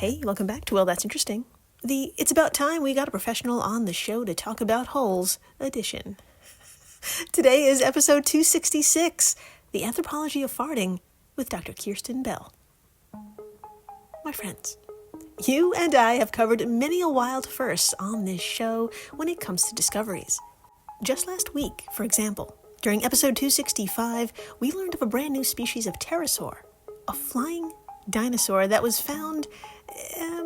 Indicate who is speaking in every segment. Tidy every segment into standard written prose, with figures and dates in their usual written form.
Speaker 1: Hey, welcome back to Well, That's Interesting. The It's About Time We Got a Professional on the Show to Talk About Holes edition. Today is episode 266, The Anthropology of Farting, with Dr. Kirsten Bell. My friends, you and I have covered many a wild first on this show when it comes to discoveries. Just last week, for example, during episode 265, we learned of a brand new species of pterosaur, a flying dinosaur that was found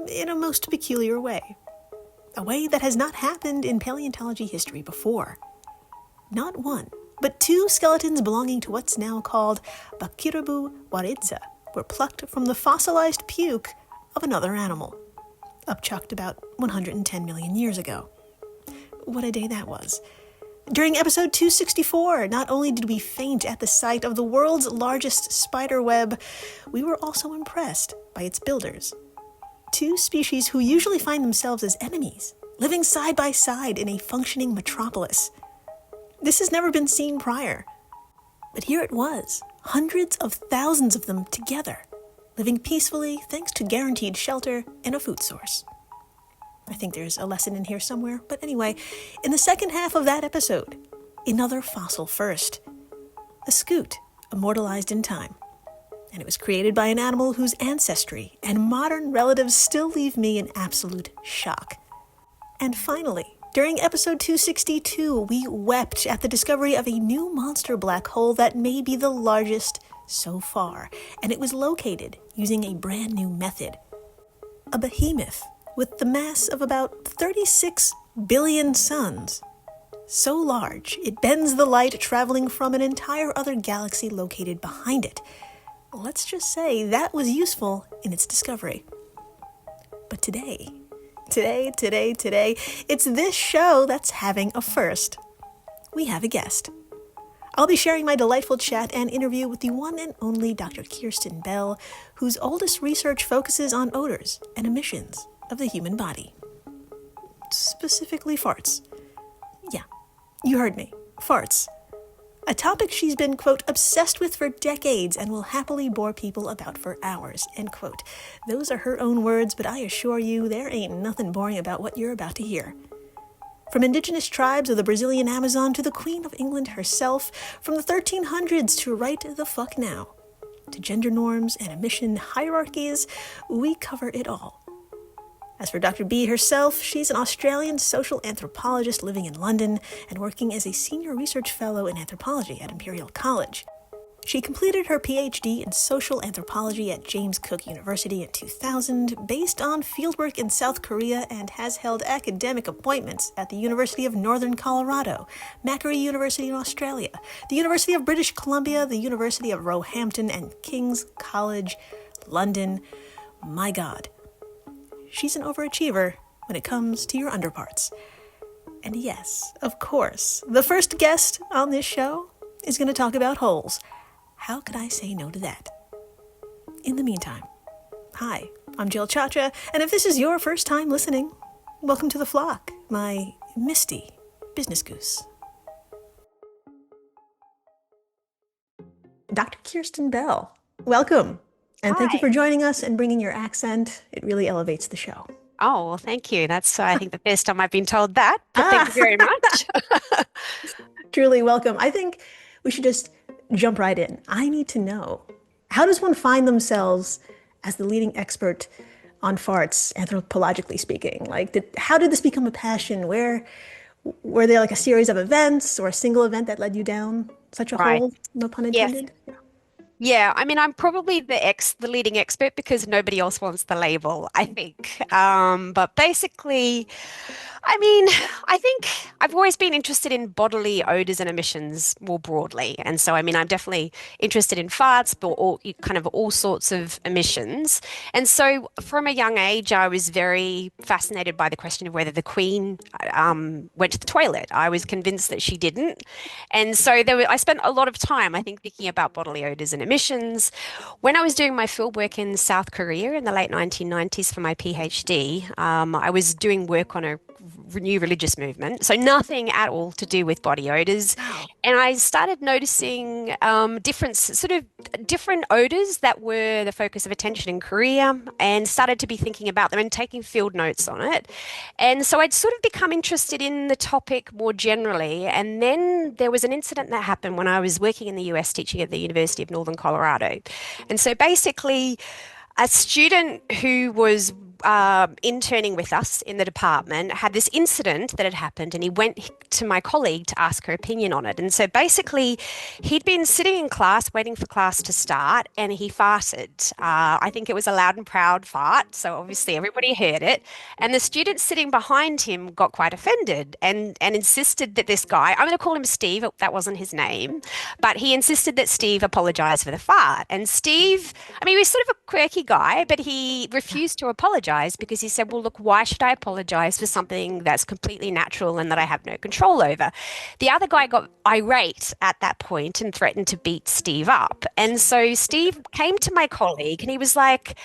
Speaker 1: in a most peculiar way. A way that has not happened in paleontology history before. Not one, but two skeletons belonging to what's now called Bakirabu waritza were plucked from the fossilized puke of another animal, upchucked about 110 million years ago. What a day that was. During episode 264, not only did we faint at the sight of the world's largest spider web, we were also impressed by its builders. Two species who usually find themselves as enemies, living side by side in a functioning metropolis. This has never been seen prior. But here it was, hundreds of thousands of them together, living peacefully thanks to guaranteed shelter and a food source. I think there's a lesson in here somewhere. But anyway, in the second half of that episode, another fossil first. A scoot, immortalized in time. And it was created by an animal whose ancestry and modern relatives still leave me in absolute shock. And finally, during episode 262, we wept at the discovery of a new monster black hole that may be the largest so far. And it was located using a brand new method. A behemoth with the mass of about 36 billion suns. So large, it bends the light traveling from an entire other galaxy located behind it. Let's just say that was useful in its discovery. But today, it's this show that's having a first. We have a guest. I'll be sharing my delightful chat and interview with the one and only Dr. Kirsten Bell, whose oldest research focuses on odors and emissions of the human body. Specifically farts. Yeah, you heard me. Farts. A topic she's been, quote, obsessed with for decades and will happily bore people about for hours, end quote. Those are her own words, but I assure you there ain't nothing boring about what you're about to hear. From indigenous tribes of the Brazilian Amazon to the Queen of England herself, from the 1300s to right the fuck now, to gender norms and emission hierarchies, we cover it all. As for Dr. B herself, she's an Australian social anthropologist living in London and working as a senior research fellow in anthropology at Imperial College. She completed her PhD in social anthropology at James Cook University in 2000, based on fieldwork in South Korea, and has held academic appointments at the University of Northern Colorado, Macquarie University in Australia, the University of British Columbia, the University of Roehampton, and King's College, London. My God. She's an overachiever when it comes to your underparts. And yes, of course, the first guest on this show is going to talk about holes. How could I say no to that? In the meantime, hi, I'm Jill Chacha, and if this is your first time listening, welcome to the flock, my misty business goose. Dr. Kirsten Bell, welcome. And thank you for joining us and bringing your accent. It really elevates the show.
Speaker 2: Oh, well, thank you. That's, I think, the first time I've been told that. But thank you very much.
Speaker 1: Truly welcome. I think we should just jump right in. I need to know, how does one find themselves as the leading expert on farts, anthropologically speaking? How did this become a passion? Were there like a series of events or a single event that led you down such a hole? No pun intended.
Speaker 2: Yes. Yeah, I mean, I'm probably the leading expert because nobody else wants the label, I think. But basically, I mean, I think I've always been interested in bodily odors and emissions more broadly. And so, I mean, I'm definitely interested in farts, but all sorts of emissions. And so from a young age, I was very fascinated by the question of whether the Queen went to the toilet. I was convinced that she didn't. And so I spent a lot of time, I think, thinking about bodily odors and emissions. When I was doing my fieldwork in South Korea in the late 1990s for my PhD, I was doing work on a new religious movement. So nothing at all to do with body odors.
Speaker 1: Wow.
Speaker 2: And I started noticing different odors that were the focus of attention in Korea, and started to be thinking about them and taking field notes on it. And so I'd sort of become interested in the topic more generally. And then there was an incident that happened when I was working in the US teaching at the University of Northern Colorado. And so basically, a student who was interning with us in the department had this incident that had happened, and he went to my colleague to ask her opinion on it. And so basically, he'd been sitting in class waiting for class to start, and he farted. I think it was a loud and proud fart, so obviously everybody heard it. And the student sitting behind him got quite offended and insisted that this guy, I'm going to call him Steve, that wasn't his name, but he insisted that Steve apologize for the fart. And Steve, I mean, he was sort of a quirky guy, but he refused to apologize because he said, well, look, why should I apologize for something that's completely natural and that I have no control over? The other guy got irate at that point and threatened to beat Steve up. And so Steve came to my colleague and he was like,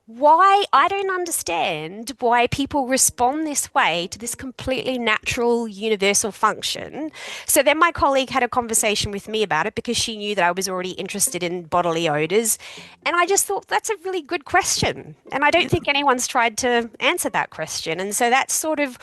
Speaker 2: why I don't understand why people respond this way to this completely natural universal function. So then my colleague had a conversation with me about it because she knew that I was already interested in bodily odors. And I just thought that's a really good question. And I don't think anyone's tried to answer that question. And so that's sort of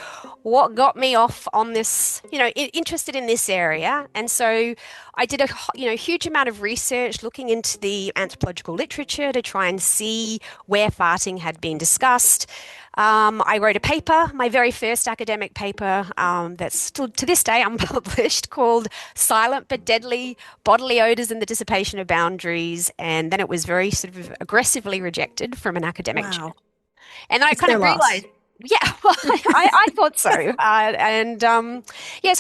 Speaker 2: what got me off on this, interested in this area. And so I did a huge amount of research looking into the anthropological literature to try and see where farting had been discussed. I wrote a paper, my very first academic paper that's still to this day unpublished, called Silent but Deadly Bodily Odors and the Dissipation of Boundaries. And then it was very sort of aggressively rejected from an academic journal. And then I kind of realized, yeah, well, I thought so. So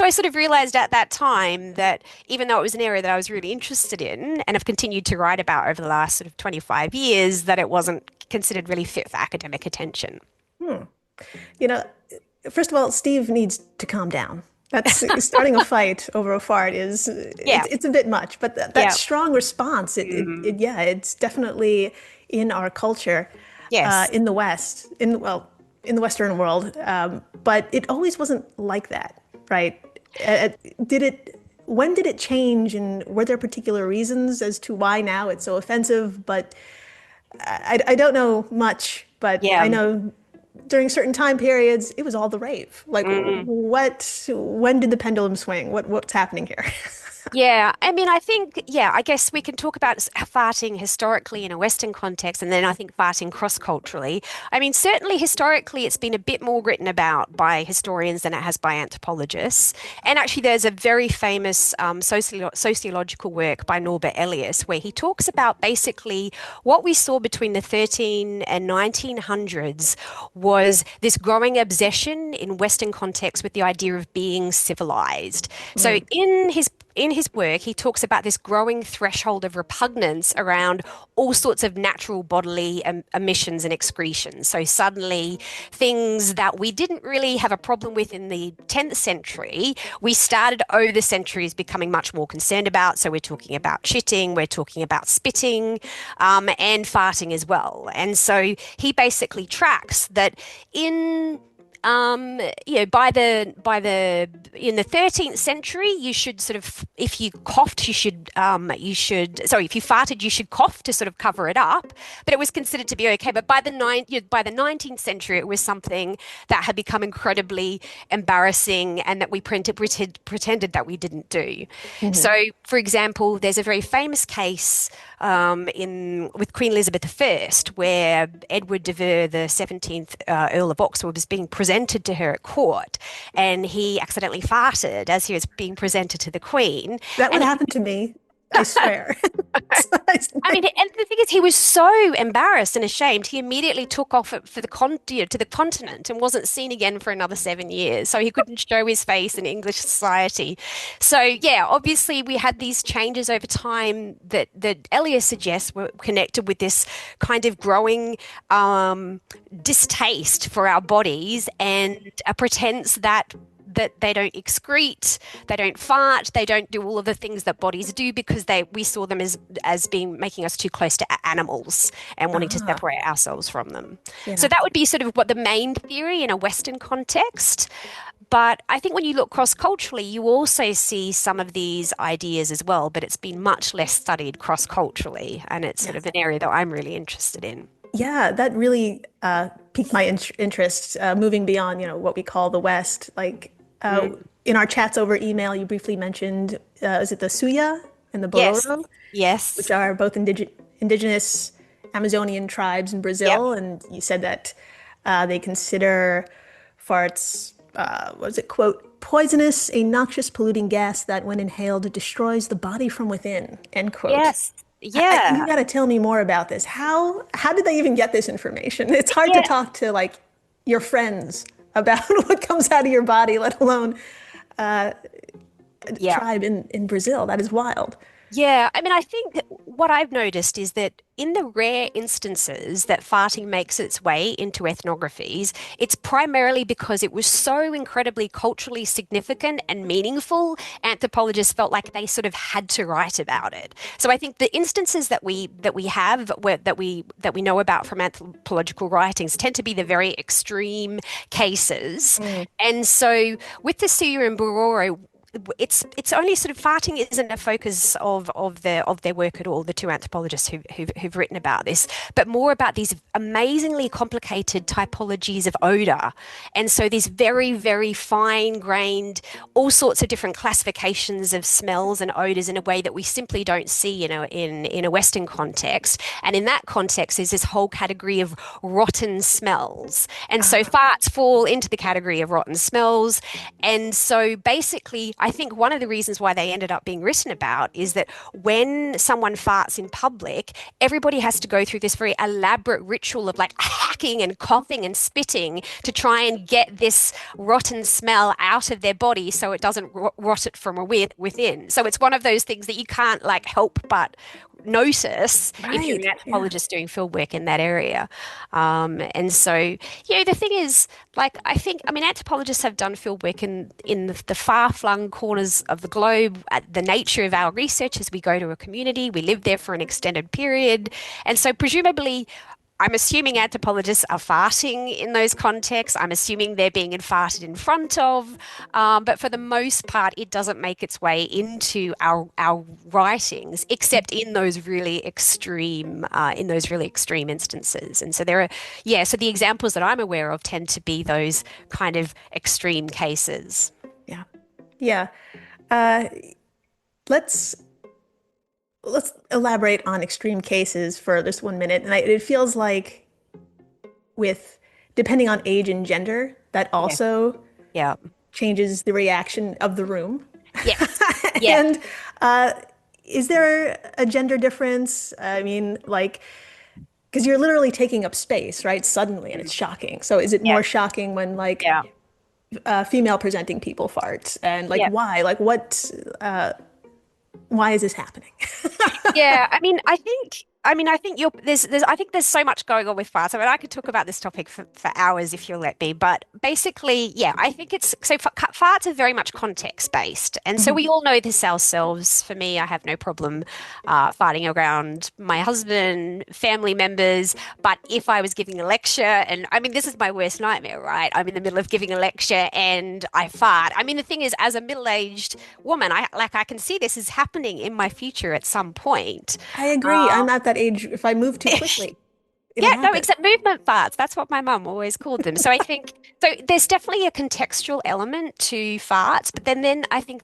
Speaker 2: I sort of realized at that time that even though it was an area that I was really interested in and have continued to write about over the last sort of 25 years, that it wasn't considered really fit for academic attention.
Speaker 1: You know, first of all, Steve needs to calm down. That's starting a fight over a fart it's a bit much, but that strong response, it's definitely in our culture, in the West, in the Western world, but it always wasn't like that, right? When did it change, and were there particular reasons as to why now it's so offensive? But I don't know much, but I know during certain time periods, it was all the rave. Like, when did the pendulum swing? What's happening here?
Speaker 2: Yeah, I mean, I guess we can talk about farting historically in a Western context, and then I think farting cross-culturally. I mean, certainly historically, it's been a bit more written about by historians than it has by anthropologists. And actually, there's a very famous sociological work by Norbert Elias where he talks about basically what we saw between the 13 and 1900s was this growing obsession in Western contexts with the idea of being civilized. So in his work, he talks about this growing threshold of repugnance around all sorts of natural bodily emissions and excretions. So suddenly, things that we didn't really have a problem with in the 10th century, we started over the centuries becoming much more concerned about. So we're talking about shitting, we're talking about spitting, and farting as well. And so he basically tracks that in in the 13th century, you should sort of, if you coughed, if you farted, you should cough to sort of cover it up. But it was considered to be okay. But by the 19th century, it was something that had become incredibly embarrassing and that we pretended that we didn't do. So, for example, there's a very famous case with Queen Elizabeth I, where Edward de Vere, the 17th Earl of Oxford, was being presented to her at court, and he accidentally farted as he was being presented to the Queen.
Speaker 1: That would happen to me. I swear.
Speaker 2: I mean, and the thing is, he was so embarrassed and ashamed, he immediately took off to the continent and wasn't seen again for another 7 years. So he couldn't show his face in English society. So, yeah, obviously we had these changes over time that Elias suggests were connected with this kind of growing distaste for our bodies and a pretense that that they don't excrete, they don't fart, they don't do all of the things that bodies do because we saw them as being making us too close to animals and wanting to
Speaker 1: Ah,
Speaker 2: separate ourselves from them. So
Speaker 1: yeah.
Speaker 2: that would be sort of what the main theory in a Western context. But I think when you look cross-culturally, you also see some of these ideas as well, but it's been much less studied cross-culturally, and it's sort
Speaker 1: Yeah.
Speaker 2: of an area that I'm really interested in.
Speaker 1: Yeah, that really piqued my interest, moving beyond, what we call the West. Like
Speaker 2: Mm.
Speaker 1: in our chats over email, you briefly mentioned, is it the Suya and the
Speaker 2: Yes.
Speaker 1: Bororo, which
Speaker 2: Yes.
Speaker 1: are both indigenous Amazonian tribes in
Speaker 2: Yep.
Speaker 1: Brazil, and you said that they consider farts, what is it, quote, poisonous, a noxious polluting gas that, when inhaled, destroys the body from within, end quote.
Speaker 2: Yes.
Speaker 1: You
Speaker 2: Yeah.
Speaker 1: got to tell me more about this. How did they even get this information? It's hard to
Speaker 2: Yeah.
Speaker 1: talk to like your friends about what comes out of your body, let alone a
Speaker 2: Yeah.
Speaker 1: tribe in Brazil. That is wild.
Speaker 2: Yeah, I mean, I think what I've noticed is that in the rare instances that farting makes its way into ethnographies, it's primarily because it was so incredibly culturally significant and meaningful. Anthropologists felt like they sort of had to write about it. So I think the instances that we have that we know about from anthropological writings tend to be the very extreme cases.
Speaker 1: Mm.
Speaker 2: And so with the Suya and Bororo, it's only sort of farting isn't a focus of their work at all, the two anthropologists who've written about this, but more about these amazingly complicated typologies of odor. And so these very, very fine grained, all sorts of different classifications of smells and odors in a way that we simply don't see in a Western context. And in that context, there's this whole category of rotten smells. And so
Speaker 1: Ah,
Speaker 2: farts fall into the category of rotten smells. And so basically, I think one of the reasons why they ended up being written about is that when someone farts in public, everybody has to go through this very elaborate ritual of like hacking and coughing and spitting to try and get this rotten smell out of their body so it doesn't rot it from within. So it's one of those things that you can't like help but notice if you're
Speaker 1: right.
Speaker 2: an
Speaker 1: Yeah.
Speaker 2: anthropologist doing field work in that area. And so, the thing is, like, I mean, anthropologists have done field work in the far-flung corners of the globe. The nature of our research is we go to a community, we live there for an extended period, and so presumably I'm assuming anthropologists are farting in those contexts. I'm assuming they're being farted in front of, but for the most part, it doesn't make its way into our writings, except in those really extreme instances. And so so the examples that I'm aware of tend to be those kind of extreme cases.
Speaker 1: Yeah. Yeah. Uh, let's let's elaborate on extreme cases for this 1 minute. And it feels like with depending on age and gender, that
Speaker 2: Yeah,
Speaker 1: also
Speaker 2: yeah,
Speaker 1: changes the reaction of the room.
Speaker 2: yes, yeah,
Speaker 1: And uh, is there a gender difference? I mean, like, because you're literally taking up space, right? Suddenly, and it's shocking. So is it
Speaker 2: yeah,
Speaker 1: more shocking when like
Speaker 2: yeah,
Speaker 1: female presenting people fart? And like,
Speaker 2: yeah.
Speaker 1: why? Like, why is this happening?
Speaker 2: Yeah, I think I think there's so much going on with farts. I mean, I could talk about this topic for hours if you'll let me, but basically, yeah, I think it's so farts are very much context based. And so we all know this ourselves. For me, I have no problem farting around my husband, family members, but if I was giving a lecture and I mean, this is my worst nightmare, right? I'm in the middle of giving a lecture and I fart. I mean, the thing is, as a middle-aged woman, I can see this is happening in my future at some point.
Speaker 1: I agree.
Speaker 2: Um,
Speaker 1: I'm at that age. If I move too quickly, it'll
Speaker 2: yeah, no,
Speaker 1: happen.
Speaker 2: except movement farts. That's what my mum always called them. So I think so there's definitely a contextual element to farts, but then I think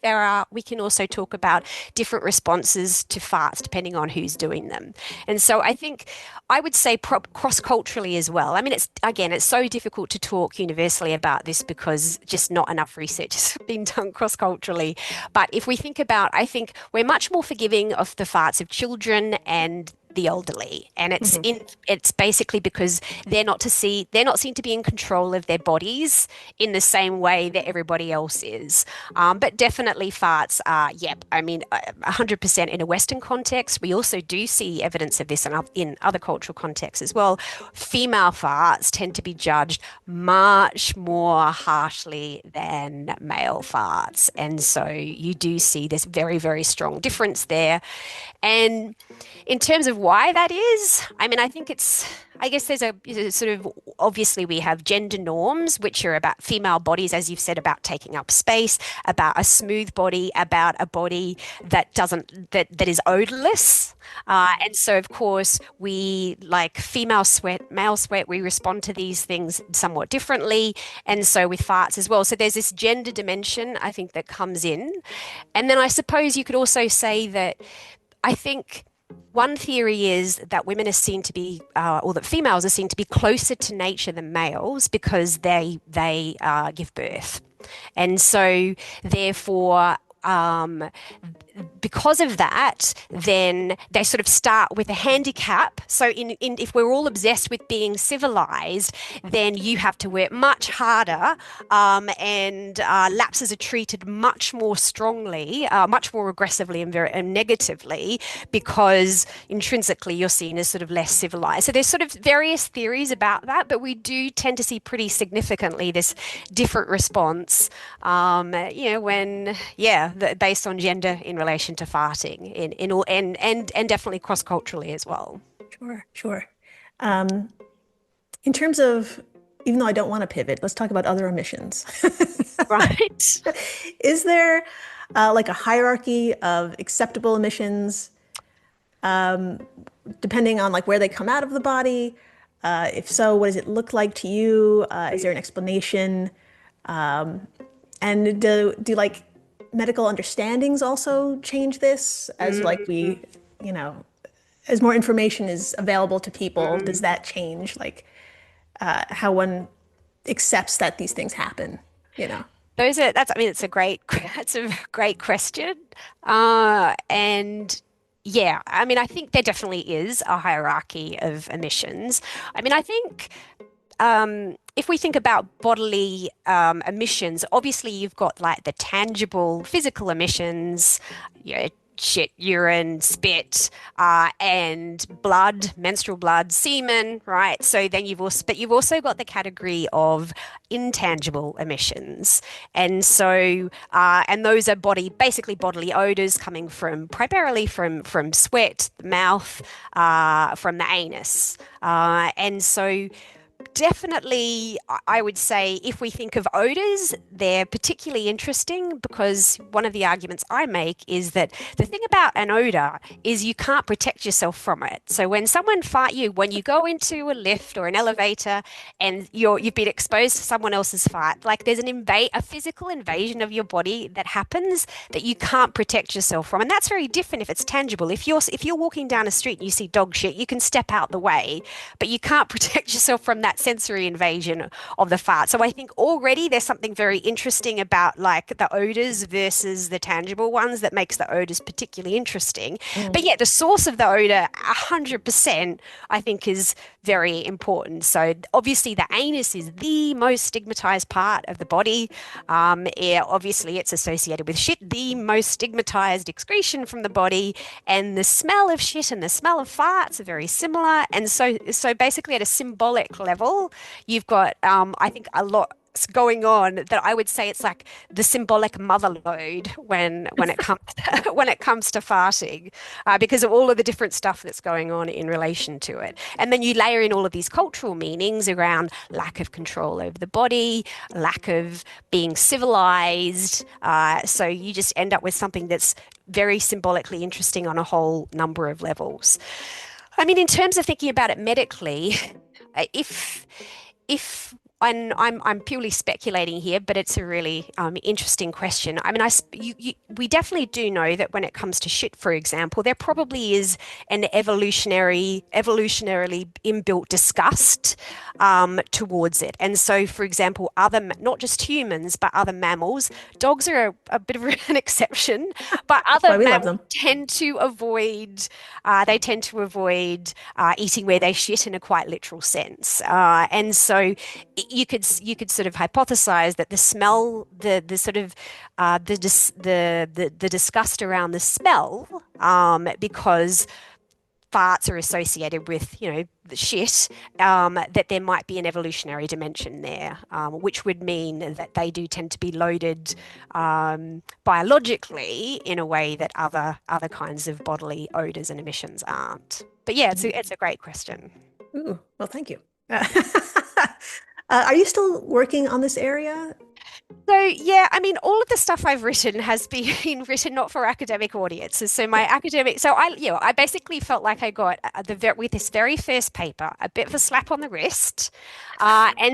Speaker 2: we can also talk about different responses to farts depending on who's doing them. And so I think I would say cross-culturally as well. I mean, it's so difficult to talk universally about this because just not enough research has been done cross-culturally. But if we think about, I think we're much more forgiving of the farts of children and the elderly, and
Speaker 1: Hmm.
Speaker 2: it's basically because they're not seen to be in control of their bodies in the same way that everybody else is. But definitely farts are, yep. I mean, 100% in a Western context. We also do see evidence of this in other cultural contexts as well. Female farts tend to be judged much more harshly than male farts, and so you do see this very, very strong difference there. And in terms of why that is, I mean, I think I guess there's a sort of, obviously, we have gender norms, which are about female bodies, as you've said, about taking up space, about a smooth body, about a body that is odorless. And so, of course, we like female sweat, male sweat, we respond to these things somewhat differently. And so with farts as well. So there's this gender dimension, I think, that comes in. And then I suppose you could also say that I think one theory is that women are seen to be, or that females are seen to be closer to nature than males because they give birth, and so therefore. Because of that, then they sort of start with a handicap. So, if we're all obsessed with being civilized, then you have to work much harder, and lapses are treated much more strongly, much more aggressively and negatively, because intrinsically you're seen as sort of less civilized. So, there's sort of various theories about that, but we do tend to see pretty significantly this different response, based on gender in relation to farting in all and definitely cross culturally as well.
Speaker 1: Sure, sure. Um, in terms of, even though I don't want to pivot, let's talk about other emissions.
Speaker 2: Right.
Speaker 1: Is there like a hierarchy of acceptable emissions, depending on like where they come out of the body? If so, what does it look like to you? Is there an explanation? And do like medical understandings also change this as like we, you know, as more information is available to people, does that change like how one accepts that these things happen, you know?
Speaker 2: I mean, it's a great, that's a great question. And yeah, I mean, I think there definitely is a hierarchy of emissions. I mean, I think if we think about bodily emissions, obviously you've got like the tangible physical emissions, you know, shit, urine, spit, and blood, menstrual blood, semen, right? So then but you've also got the category of intangible emissions, and so and those are basically bodily odors coming primarily from sweat, the mouth, from the anus, and so. Definitely, I would say if we think of odors, they're particularly interesting because one of the arguments I make is that the thing about an odor is you can't protect yourself from it. So when you go into a lift or an elevator and you've been exposed to someone else's fart, like there's a physical invasion of your body that happens that you can't protect yourself from, and that's very different if it's tangible. If you're walking down a street and you see dog shit, you can step out the way, but you can't protect yourself from that sensory invasion of the fart. So I think already there's something very interesting about like the odors versus the tangible ones that makes the odors particularly interesting.
Speaker 1: Mm.
Speaker 2: But yeah, the source of the odor, 100%, I think is very important. So obviously the anus is the most stigmatized part of the body. Obviously it's associated with shit, the most stigmatized excretion from the body, and the smell of shit and the smell of farts are very similar. And so basically at a symbolic level, you've got I think a lot going on that I would say it's like the symbolic mother load when it comes when it comes to farting, because of all of the different stuff that's going on in relation to it. And then you layer in all of these cultural meanings around lack of control over the body, lack of being civilized. So you just end up with something that's very symbolically interesting on a whole number of levels. I mean, in terms of thinking about it medically, if and I'm purely speculating here, but it's a really interesting question. I mean, we definitely do know that when it comes to shit, for example, there probably is an evolutionarily inbuilt disgust towards it. And so, for example, not just humans, but other mammals, dogs are a bit of an exception, but
Speaker 1: That's
Speaker 2: other
Speaker 1: why we love
Speaker 2: mammals
Speaker 1: them.
Speaker 2: tend to avoid eating where they shit in a quite literal sense. And so you could sort of hypothesize that the smell, the sort of the disgust around the smell, because farts are associated with, the shit, that there might be an evolutionary dimension there, which would mean that they do tend to be loaded biologically in a way that other kinds of bodily odors and emissions aren't. But yeah, it's a great question.
Speaker 1: Ooh, well, thank you. Are you still working on this area?
Speaker 2: So yeah, I mean, all of the stuff I've written has been written not for academic audiences. So my
Speaker 1: Yeah.
Speaker 2: academic, so I basically felt like I got with this very first paper a bit of a slap on the wrist, and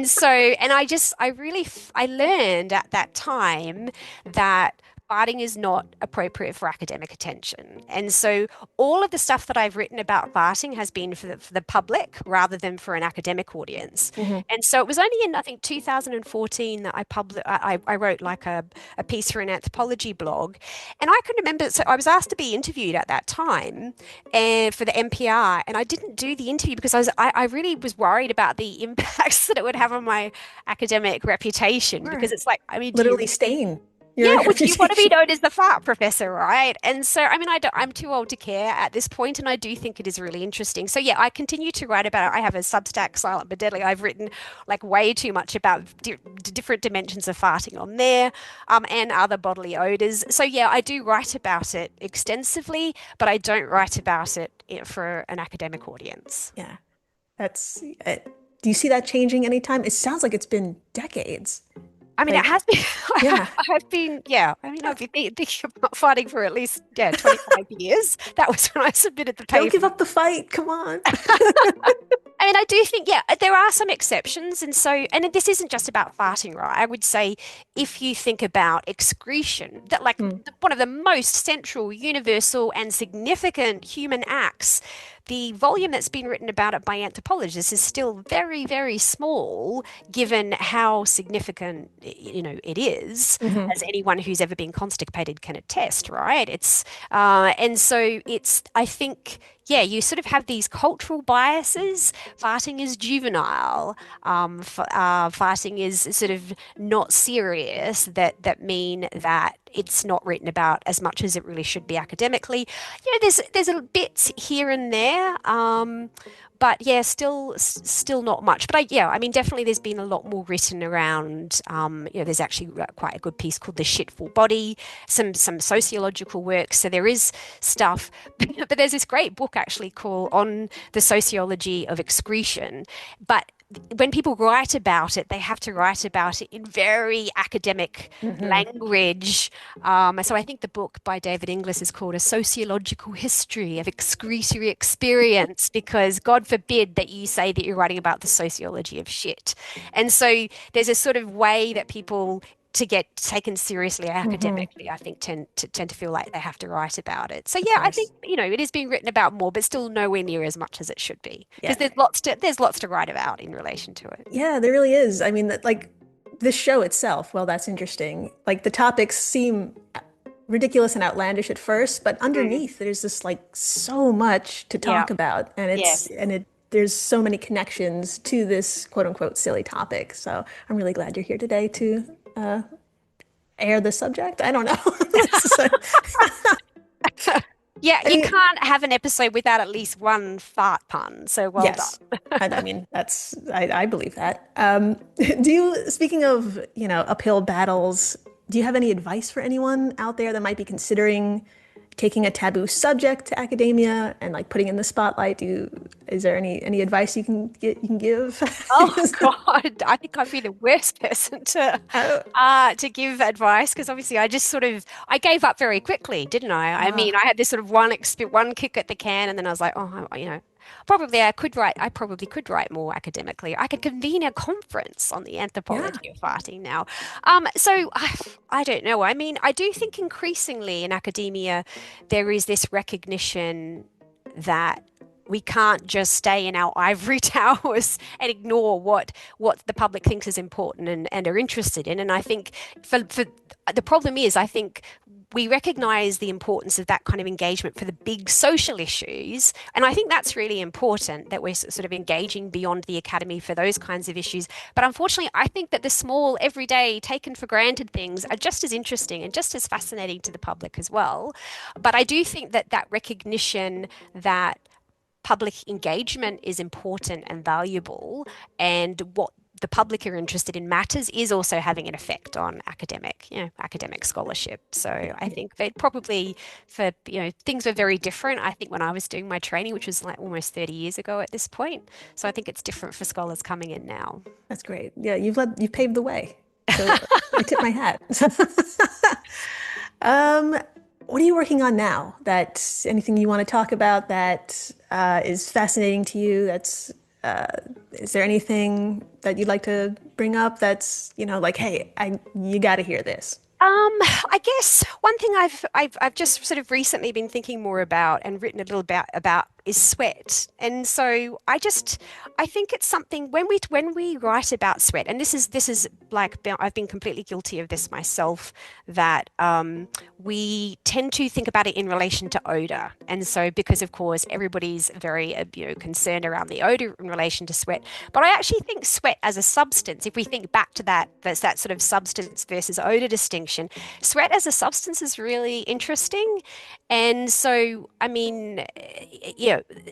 Speaker 2: I learned at that time that farting is not appropriate for academic attention, and so all of the stuff that I've written about farting has been for the public rather than for an academic audience.
Speaker 1: Hmm.
Speaker 2: And so it was only in, I think, 2014 that I wrote like a piece for an anthropology blog. And I can remember, so I was asked to be interviewed at that time and for the NPR. And I didn't do the interview because I really was worried about the impacts that it would have on my academic reputation.
Speaker 1: Sure.
Speaker 2: Because it's like, I mean, do you
Speaker 1: Literally stain your
Speaker 2: yeah, well, do you want to be
Speaker 1: reputation.
Speaker 2: known as the fart professor, right? And so, I mean, I'm too old to care at this point, and I do think it is really interesting. So, yeah, I continue to write about it. I have a Substack, Silent but Deadly. I've written like way too much about different dimensions of farting on there, and other bodily odors. So, yeah, I do write about it extensively, but I don't write about it for an academic audience.
Speaker 1: Yeah, that's. Do you see that changing anytime? It sounds like it's been decades.
Speaker 2: I mean, it
Speaker 1: Like,
Speaker 2: has been,
Speaker 1: yeah.
Speaker 2: I've been, yeah, I mean, I've been thinking about fighting for at least, yeah, 25 years. That was when I submitted the
Speaker 1: Don't
Speaker 2: paper.
Speaker 1: give up the fight. Come on.
Speaker 2: I mean, I do think, yeah, there are some exceptions. And so, and this isn't just about farting, right? I would say if you think about excretion, that like
Speaker 1: Hmm.
Speaker 2: one of the most central, universal, and significant human acts, the volume that's been written about it by anthropologists is still very, very small, given how significant, it is,
Speaker 1: Hmm.
Speaker 2: as anyone who's ever been constipated can attest, right? And so I think, yeah, you sort of have these cultural biases. Farting is juvenile. Farting is sort of not serious. That mean that it's not written about as much as it really should be academically. There's a bits here and there. But yeah, still not much. But I mean, definitely there's been a lot more written around. There's actually quite a good piece called "The Shitful Body," some sociological work. So there is stuff, but there's this great book actually called "On the Sociology of Excretion," but when people write about it, they have to write about it in very academic
Speaker 1: Hmm.
Speaker 2: language. So I think the book by David Inglis is called A Sociological History of Excretory Experience, because God forbid that you say that you're writing about the sociology of shit. And so there's a sort of way that people to get taken seriously
Speaker 1: Hmm.
Speaker 2: academically, I think tend to feel like they have to write about it. So
Speaker 1: Of
Speaker 2: yeah, I think
Speaker 1: course.
Speaker 2: it is being written about more, but still nowhere near as much as it should be, because
Speaker 1: Yeah.
Speaker 2: there's lots to write about in relation to it.
Speaker 1: Yeah, there really is. I mean, like this show itself, well, that's interesting. Like the topics seem ridiculous and outlandish at first, but
Speaker 2: Mm,
Speaker 1: underneath there's just like so much to
Speaker 2: yeah.
Speaker 1: talk about, and
Speaker 2: Yes.
Speaker 1: there's so many connections to this quote unquote silly topic. So I'm really glad you're here today to air the subject. I don't know. This is
Speaker 2: Yeah,
Speaker 1: I
Speaker 2: you
Speaker 1: mean,
Speaker 2: can't have an episode without at least one fart pun. So well
Speaker 1: yes.
Speaker 2: done.
Speaker 1: I mean, I believe that. Speaking of, uphill battles, do you have any advice for anyone out there that might be considering taking a taboo subject to academia and like putting it in the spotlight? Is there any advice you can give?
Speaker 2: Oh God, I think I'd be the worst person
Speaker 1: Oh,
Speaker 2: to give advice, because obviously I gave up very quickly, didn't I? I
Speaker 1: uh,
Speaker 2: mean, I had this sort of one kick at the can, and then I was like, oh, I probably could write more academically. I could convene a conference on the
Speaker 1: Yeah.
Speaker 2: anthropology of farting now. So I don't know. I mean, I do think increasingly in academia there is this recognition that we can't just stay in our ivory towers and ignore what the public thinks is important and are interested in. And I think for the problem is, I think we recognize the importance of that kind of engagement for the big social issues. And I think that's really important that we're sort of engaging beyond the academy for those kinds of issues. But unfortunately, I think that the small, everyday, taken for granted things are just as interesting and just as fascinating to the public as well. But I do think that that recognition that public engagement is important and valuable, and what the public are interested in matters is also having an effect on academic scholarship. So I think that probably things were very different. I think when I was doing my training, which was like almost 30 years ago at this point. So I think it's different for scholars coming in now.
Speaker 1: That's great. Yeah, you've paved the way. So I tip my hat. Um, what are you working on now? That's anything you want to talk about that is fascinating to you? Uh, is there anything that you'd like to bring up that's, like, hey, you got to hear this?
Speaker 2: I guess one thing I've just sort of recently been thinking more about and written a little about is sweat. And so I think it's something when we write about sweat, and this is like I've been completely guilty of this myself, that we tend to think about it in relation to odor. And so because of course everybody's very concerned around the odor in relation to sweat, but I actually think sweat as a substance, if we think back to that's that sort of substance versus odor distinction, sweat as a substance is really interesting. And so, I mean,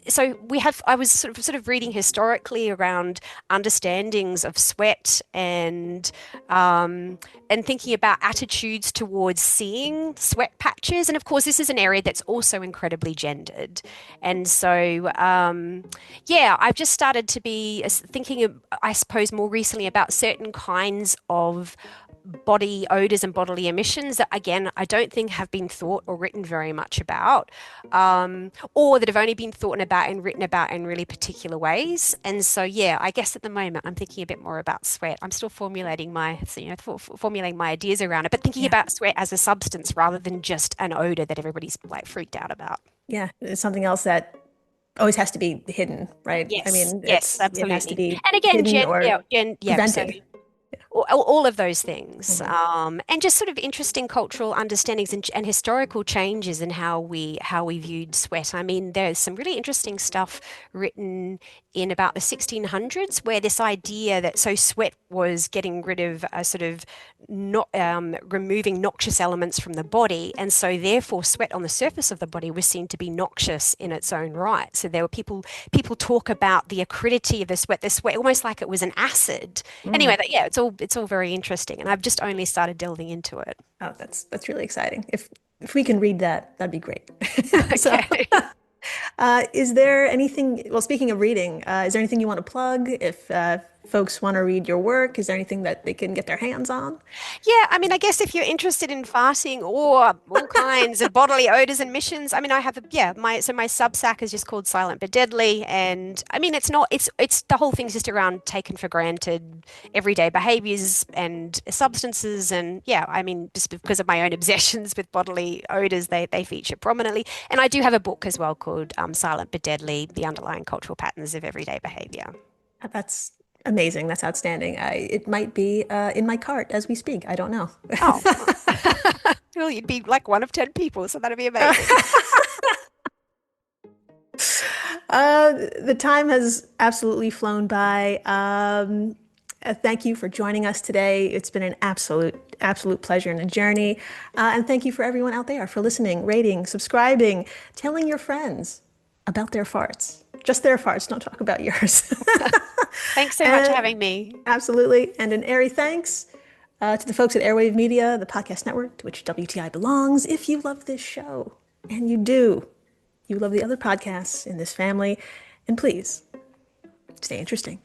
Speaker 2: so I was sort of reading historically around understandings of sweat and thinking about attitudes towards seeing sweat patches. And of course, this is an area that's also incredibly gendered. And so, yeah, I've just started to be thinking, I suppose, more recently about certain kinds of body odors and bodily emissions that, again, I don't think have been thought or written very much about, or that have only been thought about and written about in really particular ways. And so, yeah, I guess at the moment I'm thinking a bit more about sweat. I'm still formulating formulating my ideas around it, but thinking
Speaker 1: Yeah.
Speaker 2: about sweat as a substance rather than just an odor that everybody's like freaked out about.
Speaker 1: Yeah. It's something else that always has to be hidden, right? I
Speaker 2: Yes,
Speaker 1: mean,
Speaker 2: yes,
Speaker 1: it has to
Speaker 2: absolutely.
Speaker 1: be
Speaker 2: And again,
Speaker 1: hidden or
Speaker 2: so
Speaker 1: prevented.
Speaker 2: all of those things,
Speaker 1: Mhm.
Speaker 2: and just sort of interesting cultural understandings and historical changes in how we viewed sweat. I mean, there's some really interesting stuff written in about the 1600s where this idea that sweat was getting rid of a sort of not removing noxious elements from the body, and so therefore sweat on the surface of the body was seen to be noxious in its own right. So there were people talk about the acridity of the sweat almost like it was an acid.
Speaker 1: Mm.
Speaker 2: Anyway, yeah, it's all very interesting, and I've just only started delving into it.
Speaker 1: Oh, that's really exciting. If we can read that, that'd be great. So,
Speaker 2: Okay.
Speaker 1: is there anything, well, speaking of reading, is there anything you want to plug? If folks want to read your work, is there anything that they can get their hands on?
Speaker 2: Yeah, I mean, I guess if you're interested in farting or all kinds of bodily odors and missions, I mean, I have my Substack is just called Silent but Deadly, and I mean, it's the whole thing's just around taken for granted everyday behaviors and substances, and yeah, I mean, just because of my own obsessions with bodily odors, they feature prominently, and I do have a book as well called Silent but Deadly: The Underlying Cultural Patterns of Everyday Behavior.
Speaker 1: That's amazing. That's outstanding. It might be in my cart as we speak. I don't know.
Speaker 2: Oh, well, you'd be like one of 10 people, so that'd be amazing.
Speaker 1: The time has absolutely flown by. Thank you for joining us today. It's been an absolute pleasure and a journey. And thank you for everyone out there for listening, rating, subscribing, telling your friends about their farts. Just their farts. Don't talk about yours.
Speaker 2: Thanks so much for
Speaker 1: And
Speaker 2: having me.
Speaker 1: absolutely. And an airy thanks to the folks at Airwave Media, the podcast network to which WTI belongs. If you love this show, and you do, you love the other podcasts in this family, and please stay interesting.